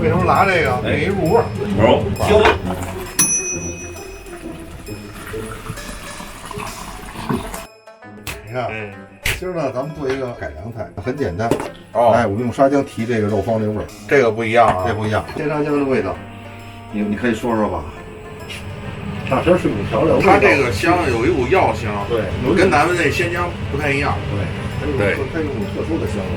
为什么拿这个？给入味儿。有行。你看，今儿呢，咱们做一个改良菜，很简单。哦，哎，我用沙姜提这个肉方这个味儿，这个不一样啊，这不一样。鲜沙姜的味道，你可以说说吧。大神是有调料味道，它这个香有一股药香，对，跟咱们那鲜姜不太一样。对，它有股特殊的香味。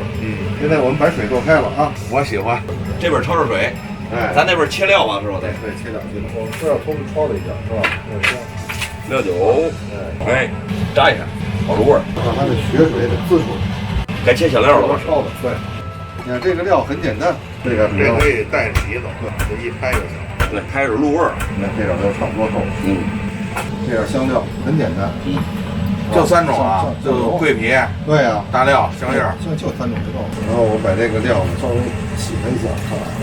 现在我们把水做开了啊，我喜欢。这边焯着水，哎，咱那边切料吧，是吧？对，切两斤，我们是要从焯了一下，是吧？料酒，哎，炸一下，好入味儿。把它的血水给滋出来。该切小料了吧？焯的，对。你看这个料很简单，这个可以带着皮子，这一拍就行。对，开始入味儿。你看这点就差不多够了。这点香料很简单。就3种啊，就桂皮，对呀，大料、香叶，就3种就够了。然后我把这个料呢稍微洗了一下，看完了，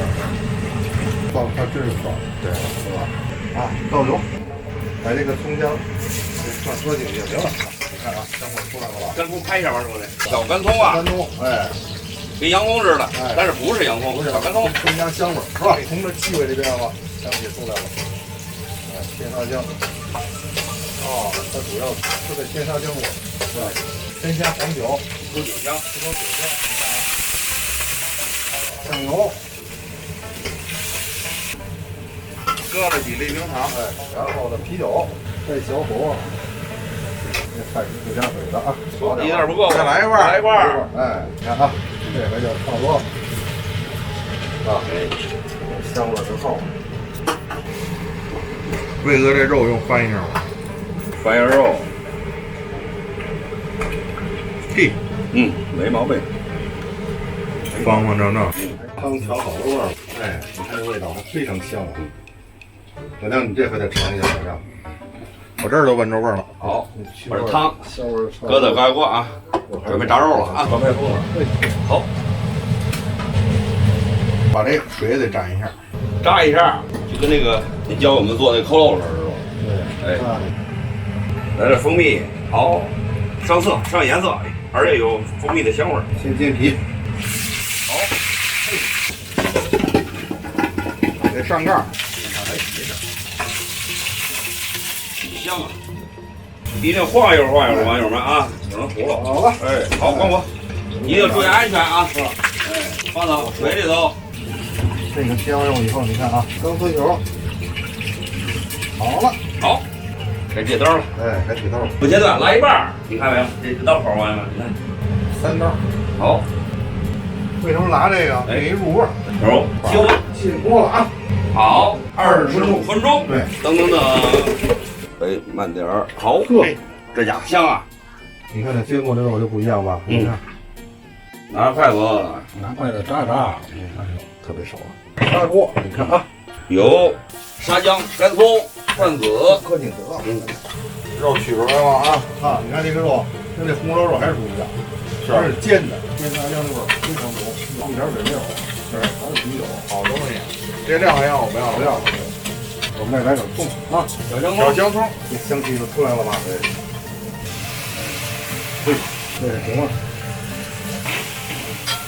放它真是放，对，是吧？啊，倒油，把这个葱姜搁进去就行了。你看啊，香味出来了吧？干葱拍一下吧，是不是？小干葱啊，干葱，哎，跟洋葱似的，但是不是洋葱，小干葱，增加香味是吧？从这气味这边吧，香气出来了。哎，鲜沙姜。哦，它主要吃的鲜沙姜味，对，鲜虾黄酒，有酒香，这都酒香，你看啊，酱油，搁了几粒冰糖，哎，然后呢啤酒，再小火，这菜是不加水的啊，一点不够，再来一块，来一块，哎，你看啊，这回就差不多了，啊，香味就够了。魏哥这肉用翻一下吧。翻一下肉，嘿，没毛病，方方正正。汤调好了味儿，哎，你看这味道非常香啊。小亮，你这回再尝一下，小亮。我这儿都闻着味儿了。好，把这汤香味搁在盖锅啊，准备炸肉了啊，准备好了。好，把这水也得沾一下，炸一下，就跟那个你教我们做那扣肉似的，是吧？对，哎，来点蜂蜜，好，上色上颜色，而且有蜂蜜的香味儿。先煎皮，好，得上盖儿。来洗一下，香啊！一定晃悠晃悠，网友们啊，省得糊了。好了，哎，好，关火，一定注意安全啊！哎，放到水里头。这个切完肉以后，你看啊，刚分油，好了，好，该接刀了。哎，该起刀了，不阶段来一半儿，你看没有？这刀口完了，你看。 3刀。好，为什么拿这个？给入味儿。有行，进锅了啊！好，25分钟。对，噔噔噔，哎，慢点儿。好，这家伙香啊！你看这煎过的肉就不一样吧？你看，拿筷子，拿筷子炸，特别熟啊。砂锅，你看啊，有沙姜、干葱、蒜子，可挺得。肉取出来了啊！啊，你看这个肉跟这红烧肉还是不一样，它是煎的，煎炸酱的味儿非常浓，一点水没有，是还是啤酒，好东西，这料还要我不要不要了。我们再来点葱啊，小姜葱，小姜葱，这香气就出来了吧？对，对，行了。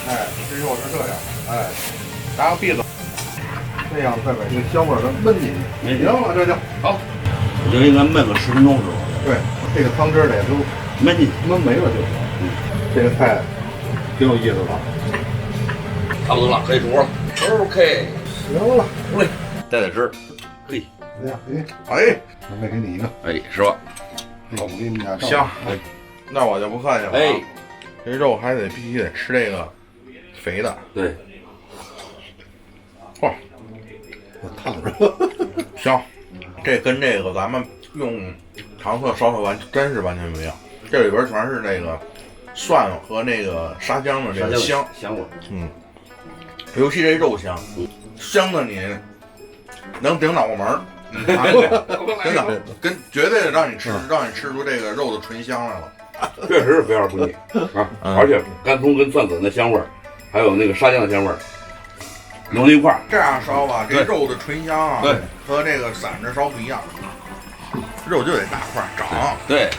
哎，这肉是这样，哎，拿个篦子，这样再把这个香味儿给焖进去。行了，这就好，我就应该焖个10分钟是吧？对，这个汤汁儿呢也都焖进去，焖没了就行。这个菜挺有意思吧？差不多了，可以煮了。OK，行了，出来，带点汁。嘿，哎呀，哎，准备给你一个，哎，是吧？好，我给你俩香。那我就不客气了。哎，这肉还得必须得吃这个肥的。对，嚯，我烫着。香，这跟这个咱们用常色烧的真是完全不一样。这里边全是那个蒜和那个沙姜的这个香味。尤其这肉香，香的你能顶脑门儿。真的，绝对让你吃出这个肉的醇香来了。确实是肥而不腻啊，而且干葱跟蒜子的香味儿，还有那个沙姜的香味儿融在一块儿。这样烧吧，这肉的醇香啊，对，和这个散着烧不一样。肉就得大块长。对，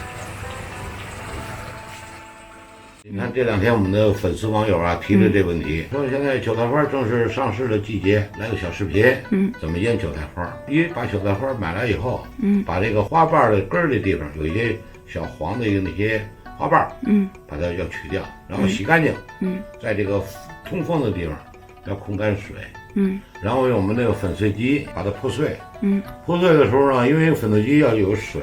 你看这2天我们的粉丝网友啊提了这问题，说现在韭菜花正是上市的季节，来个小视频，怎么腌韭菜花？把韭菜花买来以后，把这个花瓣的根儿的地方有一些小黄的那些花瓣，把它要取掉，然后洗干净，在这个通风的地方要控干水，然后用我们那个粉碎机把它破碎，破碎的时候呢，因为粉碎机要有水，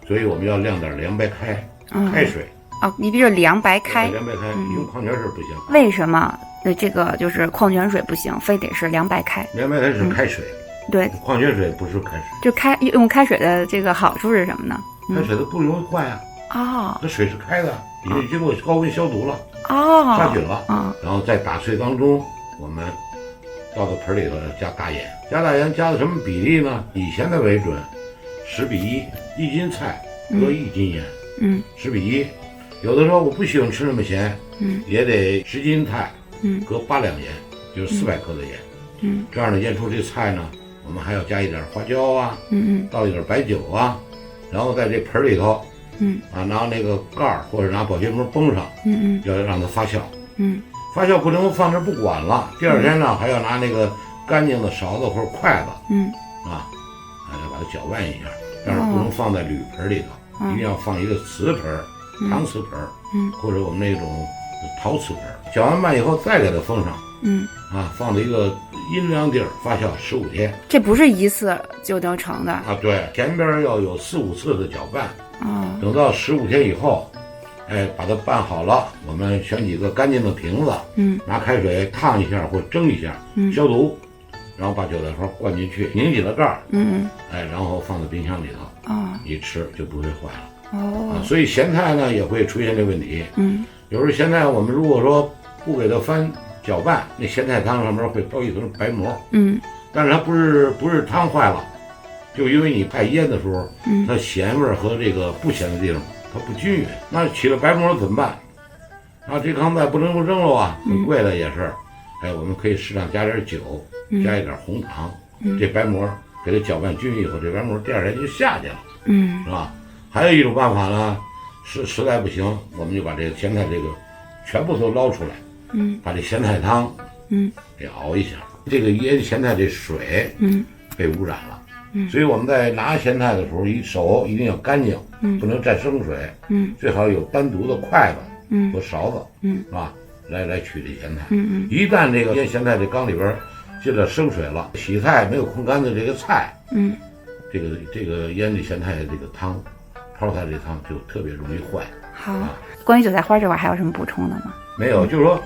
所以我们要晾点凉白开，开水。哦，你比如凉白开，凉白开，用矿泉水不行。为什么？这个就是矿泉水不行，非得是凉白开。凉白开是开水，对，矿泉水不是开水。就用开水的这个好处是什么呢？开水它不容易坏啊。哦，这水是开的，已经经过高温消毒了，杀菌了，然后在打碎当中，我们倒到盆里头加大盐，加大盐加的什么比例呢？以前的为准，10:1，1斤菜搁1斤盐，10:1。有的时候我不喜欢吃那么咸，也得10斤菜，搁8两盐，就是400克的盐，这样呢腌出这菜呢，我们还要加一点花椒啊，倒一点白酒啊，然后在这盆里头，拿那个盖儿或者拿保鲜膜绷上，要让它发酵，发酵不能放这不管了，第2天呢还要拿那个干净的勺子或者筷子，要把它搅拌一下，但是不能放在铝盆里头，一定要放一个瓷盆。搪瓷盆，或者我们那种陶瓷盆，搅完拌以后再给它封上，放在一个阴凉地儿发酵15天。这不是一次就能成的啊？对，前边要有4、5次的搅拌，等到15天以后，把它拌好了，我们选几个干净的瓶子，拿开水烫一下或蒸一下，消毒，然后把韭菜花灌进去，拧起了盖儿，然后放在冰箱里头，一吃就不会坏了。所以咸菜呢也会出现这问题。有时候咸菜我们如果说不给它翻搅拌，那咸菜汤上面会包一层白膜。但是它不是汤坏了，就因为你太腌的时候，它咸味和这个不咸的地方它不均匀，那起了白膜怎么办？这糠菜不能够扔了啊，很贵的也是。我们可以适当加点酒，加一点红糖，这白膜给它搅拌均匀以后，这白膜第2天就下去了，是吧？还有一种办法呢，实在不行，我们就把这个咸菜这个全部都捞出来，把这咸菜汤，给熬一下。这个腌咸菜这水，被污染了，所以我们在拿咸菜的时候，手一定要干净，不能沾生水，最好有单独的筷子和勺子，是吧？来取这咸菜。一旦这个腌咸菜这缸里边进了生水了，洗菜没有控干的这个菜，这个腌的咸菜的这个汤。泡菜这汤就特别容易坏。好，关于韭菜花这块还有什么补充的吗？没有，就是说，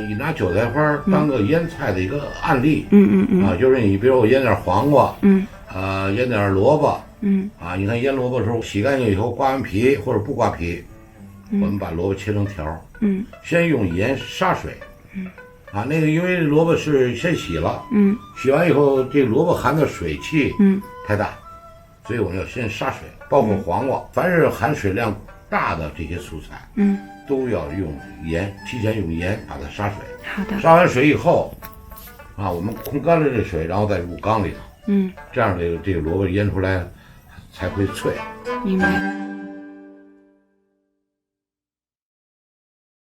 你拿韭菜花当个腌菜的一个案例，就是你比如我腌点黄瓜，腌点萝卜，你看腌萝卜的时候洗干净以后刮完皮或者不刮皮，我们把萝卜切成条，先用盐杀水，那个因为萝卜是先洗了，洗完以后这萝卜含的水汽太大，所以我们要先杀水。包括黄瓜，凡是含水量大的这些蔬菜，都要用盐，提前用盐把它杀水。好的。杀完水以后，我们控干了这水，然后再入缸里头，这样这个萝卜腌出来才会脆。明白。